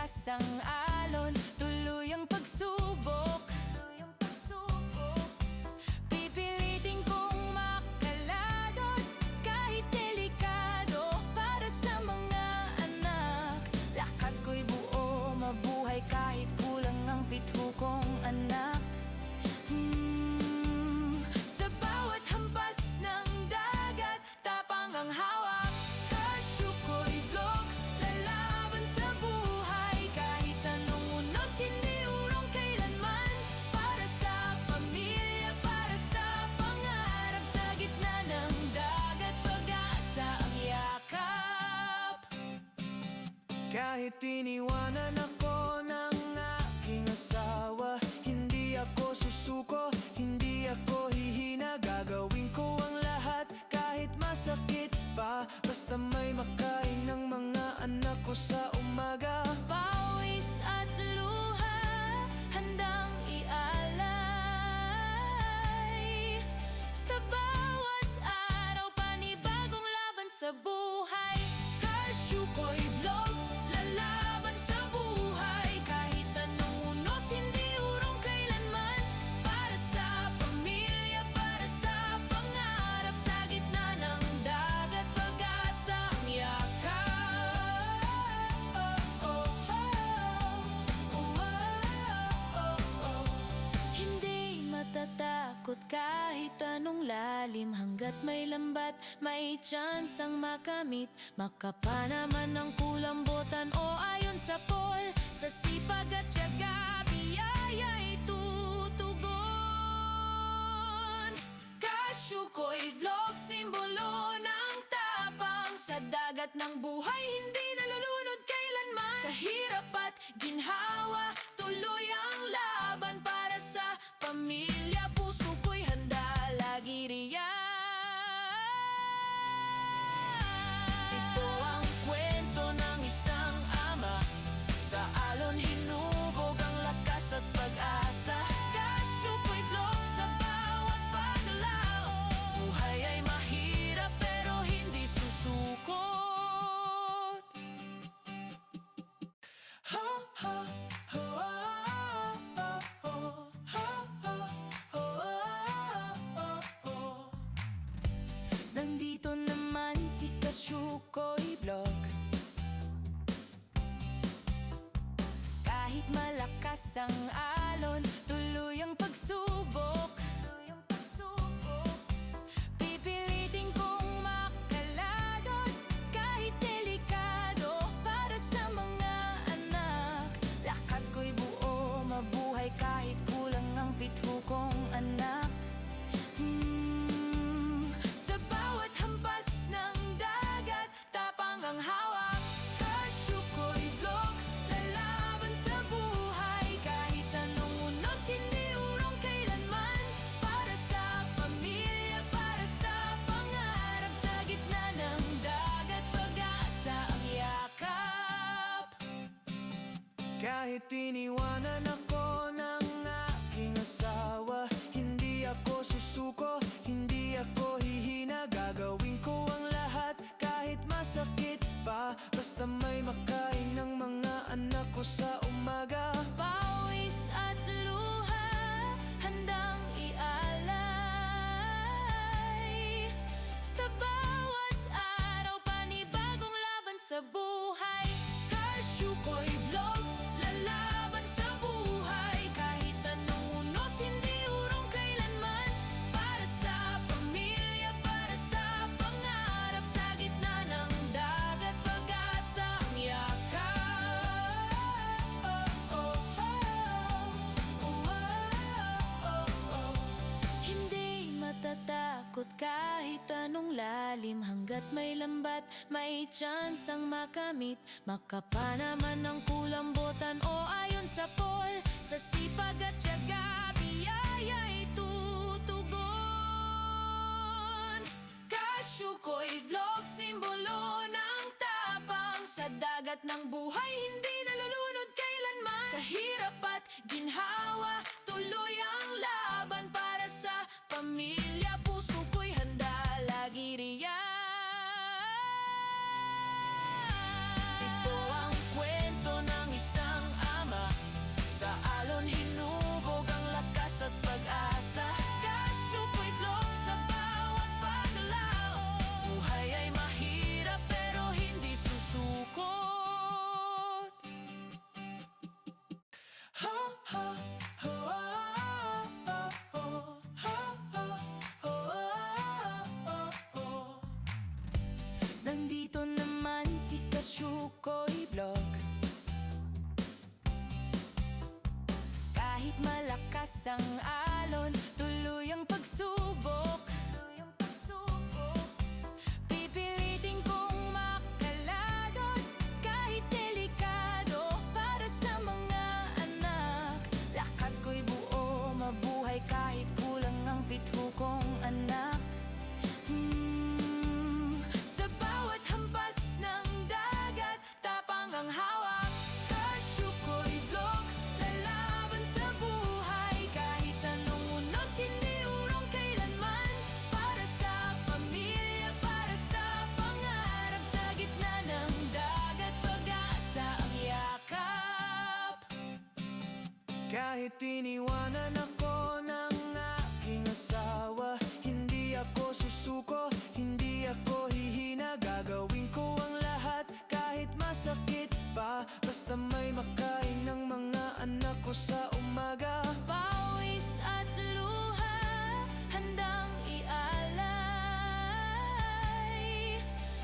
malakas ang alon, tuloy ang pagsubok. Pipilitin kong makaladot, kahit delikado, para sa mga anak. Lakas ko'y buo, mabuhay kahit kulang ang pitho kong anak. Sa bawat hampas ng dagat, tapang ang hawak. Cashew ko'y vlog, lalaban sa buhay, kahit anong unos, hindi urong kailanman. Para sa pamilya, para sa pangarap, sa gitna ng dagat, pag-asa ang yakap. Kahit iniwanan ako ng aking asawa, hindi ako susuko, hindi ako hihina. Gagawin ko ang lahat kahit masakit pa, basta may makain ng mga anak ko sa umaga. Pawis at luha, handang ialay. Sa bawat araw, panibagong laban sa buhay. Cashew ko'y vlog, lalaban sa buhay, kahit anong unos, hindi urong kailanman. Para sa pamilya, para sa pangarap, sa gitna ng dagat, pag-asa ang yakap. Hindi matatakot kahit anong lalim, hanggat may lambat, may chance ang makamit. Makapa naman ng kulambutan o ayon sa pol, sa sipag at tiyaga, biyaya'y tutugon. Cashew ko'y vlog, simbolo ng tapang, sa dagat ng buhay, hindi nalulunod kailanman. Sa hirap at ginhawa, tuloy ang laban. Para sa pamilya, puso ko'y handa, lagi riyan. Ito ang kwento ng isang ama, sa alon hinubog ang lakas at pag-asa. Cashew ko'y vlog, sa bawat paglaon, buhay ay mahirap pero hindi susukot. Ha, ha, ho, Nandito naman si Cashew ko'y vlog. Kahit malakas ang alon, tuloy ang pagsubok. Pipilitin kong makaladot, kahit delikado, para sa mga anak. Lakas ko'y buo, mabuhay kahit kulang ang pitho kong anak. Sa bawat hampas ng dagat, tapang ang hawak. Cashew ko'y vlog, lalaban sa buhay, kahit anong unos, hindi urong kailanman. Para sa pamilya, para sa pangarap, sa gitna ng dagat, pag-asa ang yakap. Kahit iniwanan ako ng aking asawa, hindi ako susuko, hindi ako hihina. Gagawin ko ang lahat kahit masakit pa, basta may makain ng mga anak ko sa umaga. Pawis at luha, handang ialay. Sa bawat araw, panibagong laban sa buhay. Cashew ko'y vlog, lalaban sa buhay, kahit anong unos, hindi urong kailanman. Para sa pamilya, para sa pangarap, sa gitna ng dagat, pag-asa ang yakap. Hindi matatakot kahit anong lalim, hanggat may lambat, may chance ang makamit. Makapa naman ng kulambutan o ayon sa pol, sa sipag at tiyaga, biyaya'y tutugon. Cashew ko'y vlog, simbolo ng tapang, sa dagat ng buhay, hindi nalulunod kailanman. Sa hirap at ginhawa, tuloy ang laban. Para sa pamilya, puso ko'y handa, lagi riyan. Ito ang kwento ng isang Kahit iniwanan ako ng aking asawa, hindi ako susuko, hindi ako hihina. Gagawin ko ang lahat kahit masakit pa, basta may makain ng mga anak ko sa umaga. Pawis at luha, handang ialay.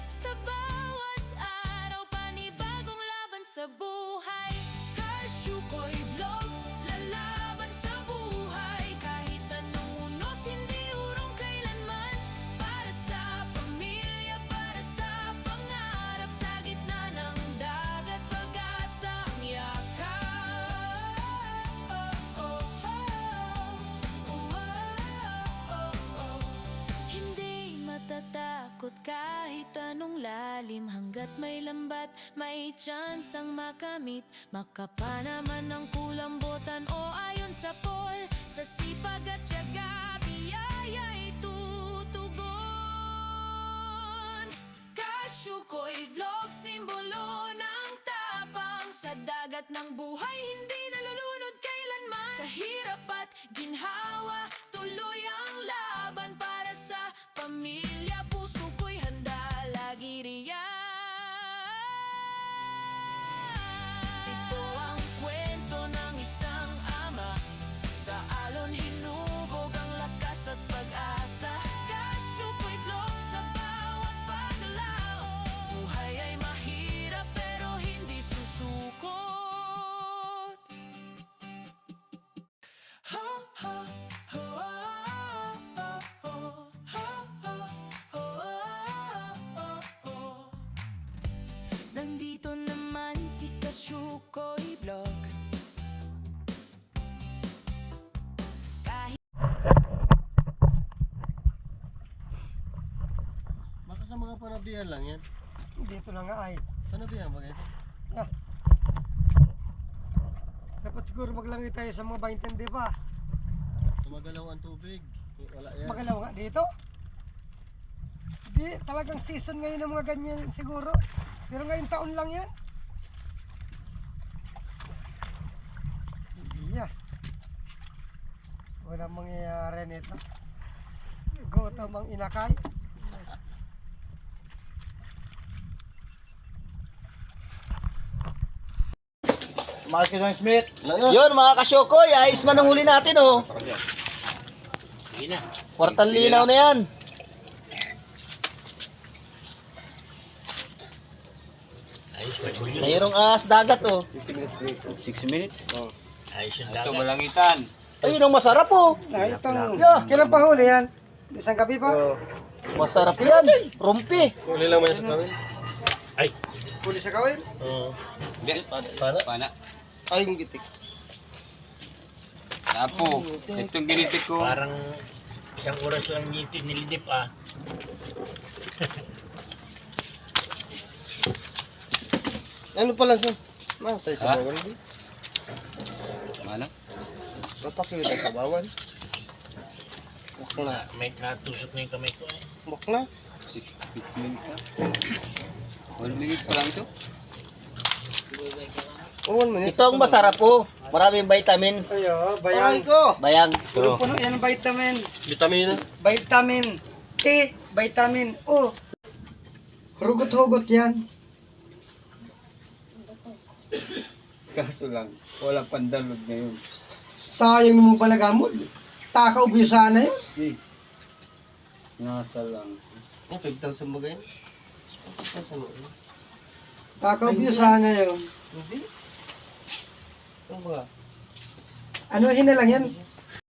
Sa bawat araw, panibagong laban sa buhay. Kashukoy Vlog, lalaban sa buhay. Kahit anong unos, hindi urong kailanman. Para sa pamilya, para sa pangarap. Sa gitna ng dagat, pag-asa ang yakap. Hindi matatakot kahit anong lalim. Hanggat may lambat, may chance ang makamit. Makapa naman ng kulambutan o ayon sa pol. Sa sipag at tiyaga, biyaya'y tutugon. Kashukoy Vlog, simbolo ng tapang. Sa dagat ng buhay, hindi nalulunod kailanman. Sa hirap at ginhawa, tuloy ang laban. Para sa pamilya, puso ko'y handa lagi riyan. Ito ang kwento ng isang ama. Sa alon hinubog ang lakas at pag-asa. Kashukoy Vlog, sa bawat paglaon. Buhay ay mahirap pero hindi susukot. Ha, ha, ho, Nandito naman si Kashukoy Vlog. Kahit Baka sa mga panabihan lang yan. Dito na nga ay. Panabihan ba ito? Dapat siguro maglangoy tayo sa mga 20, di ba? Tumagalaw ang tubig. Wala yan. Magalaw nga dito. Di, talagang season ngayon ng mga ganyan siguro. Pero ngayon taon lang yan. Iya. Walang mangyayari nito. Gutom ang inakay. Mas Kisang Smith. Wala nga. Yun mga kasyokoy, ayos man ang huli natin oh. Kwartang linaw na yan. Mayroong ahas dagat oh. 6 minutes? Ayos yung dagat. Ito malangitan. Ayun ang masarap oh. Ay, itong, Yeah. kailan pa huli yan? Isang gabi pa? Masarap yan. Rumpi. Huli lang mo yan sa kawin. Huli sa kawin? Oo. Hindi. Pana. Ay, yung gitik. Napo. Itong ginitik ko. Parang isang oras lang nilidip ah. Ano pala sa? Matay sa Ha? bawal. Mana? Mapakilita sa bawal. Bakla. May natusok na yung kamay ko eh. Bakla. 6 minutes na. 1 minute pa lang ito. Oh, 1 minute. Ito ang masarap oh. Maraming vitamins. Ayo, Ay bayang. ko. Bayang. Puno yan ng vitamin. Vitamina. Vitamin T, vitamin O. Hugot-hugot yan. Kaso lang, wala pandalog ngayon. Sayang naman pala gamot. Takaw ba sana yun? Nasa lang. Ang 5,000 ba ganyan? 5,000 ba? Takaw ba sana yun? Hindi. Ano ba? Ano hina lang yan?